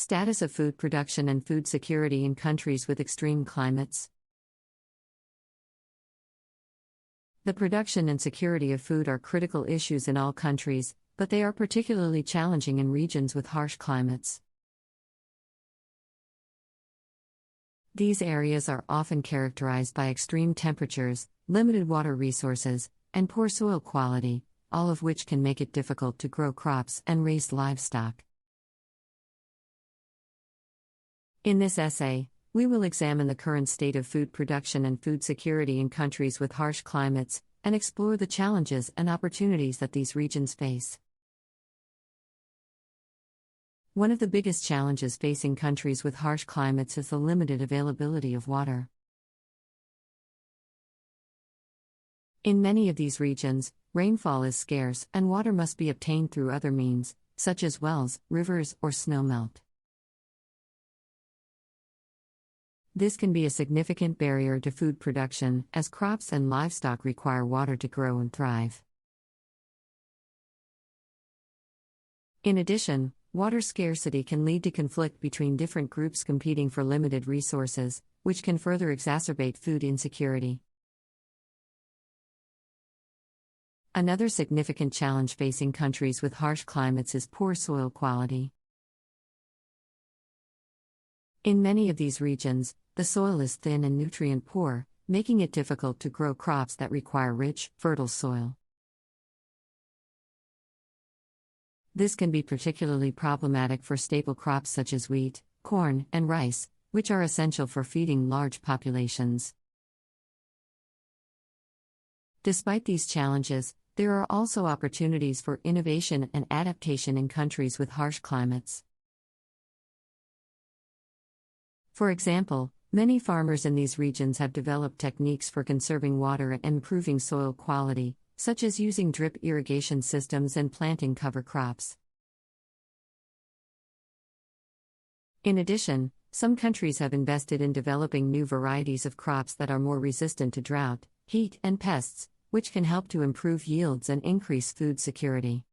Status of food production and food security in countries with extreme climates. The production and security of food are critical issues in all countries, but they are particularly challenging in regions with harsh climates. These areas are often characterized by extreme temperatures, limited water resources, and poor soil quality, all of which can make it difficult to grow crops and raise livestock. In this essay, we will examine the current state of food production and food security in countries with harsh climates, and explore the challenges and opportunities that these regions face. One of the biggest challenges facing countries with harsh climates is the limited availability of water. In many of these regions, rainfall is scarce and water must be obtained through other means, such as wells, rivers, or snowmelt. This can be a significant barrier to food production, as crops and livestock require water to grow and thrive. In addition, water scarcity can lead to conflict between different groups competing for limited resources, which can further exacerbate food insecurity. Another significant challenge facing countries with harsh climates is poor soil quality. In many of these regions, the soil is thin and nutrient poor, making it difficult to grow crops that require rich, fertile soil. This can be particularly problematic for staple crops such as wheat, corn, and rice, which are essential for feeding large populations. Despite these challenges, there are also opportunities for innovation and adaptation in countries with harsh climates. For example, many farmers in these regions have developed techniques for conserving water and improving soil quality, such as using drip irrigation systems and planting cover crops. In addition, some countries have invested in developing new varieties of crops that are more resistant to drought, heat, and pests, which can help to improve yields and increase food security.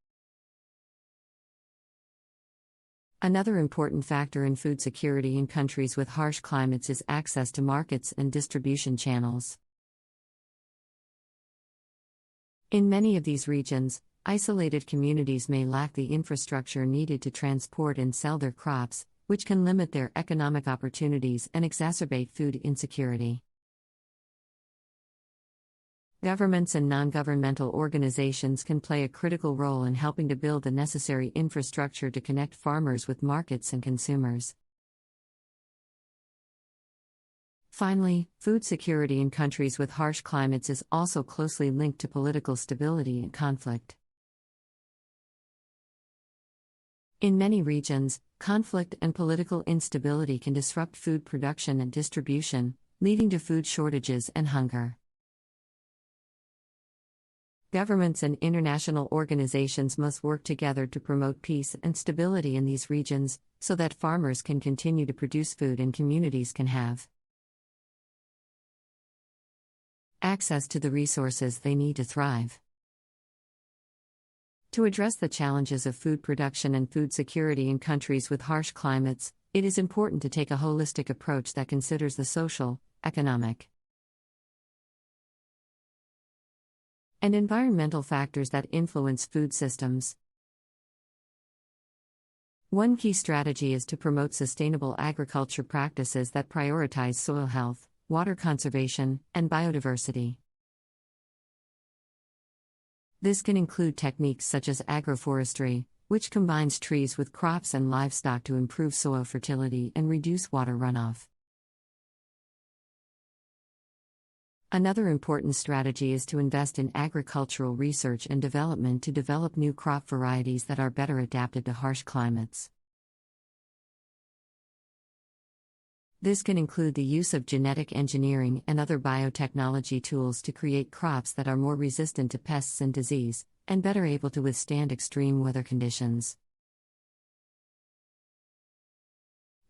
Another important factor in food security in countries with harsh climates is access to markets and distribution channels. In many of these regions, isolated communities may lack the infrastructure needed to transport and sell their crops, which can limit their economic opportunities and exacerbate food insecurity. Governments and non-governmental organizations can play a critical role in helping to build the necessary infrastructure to connect farmers with markets and consumers. Finally, food security in countries with harsh climates is also closely linked to political stability and conflict. In many regions, conflict and political instability can disrupt food production and distribution, leading to food shortages and hunger. Governments and international organizations must work together to promote peace and stability in these regions, so that farmers can continue to produce food and communities can have access to the resources they need to thrive. To address the challenges of food production and food security in countries with harsh climates, it is important to take a holistic approach that considers the social, economic, and environmental factors that influence food systems. One key strategy is to promote sustainable agriculture practices that prioritize soil health, water conservation, and biodiversity. This can include techniques such as agroforestry, which combines trees with crops and livestock to improve soil fertility and reduce water runoff. Another important strategy is to invest in agricultural research and development to develop new crop varieties that are better adapted to harsh climates. This can include the use of genetic engineering and other biotechnology tools to create crops that are more resistant to pests and disease, and better able to withstand extreme weather conditions.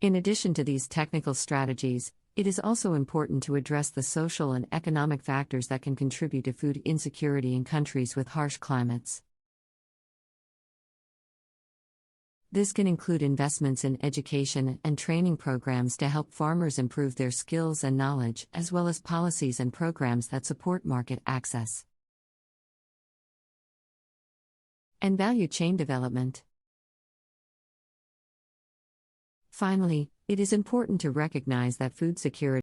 In addition to these technical strategies, it is also important to address the social and economic factors that can contribute to food insecurity in countries with harsh climates. This can include investments in education and training programs to help farmers improve their skills and knowledge, as well as policies and programs that support market access and value chain development. Finally, it is important to recognize that food security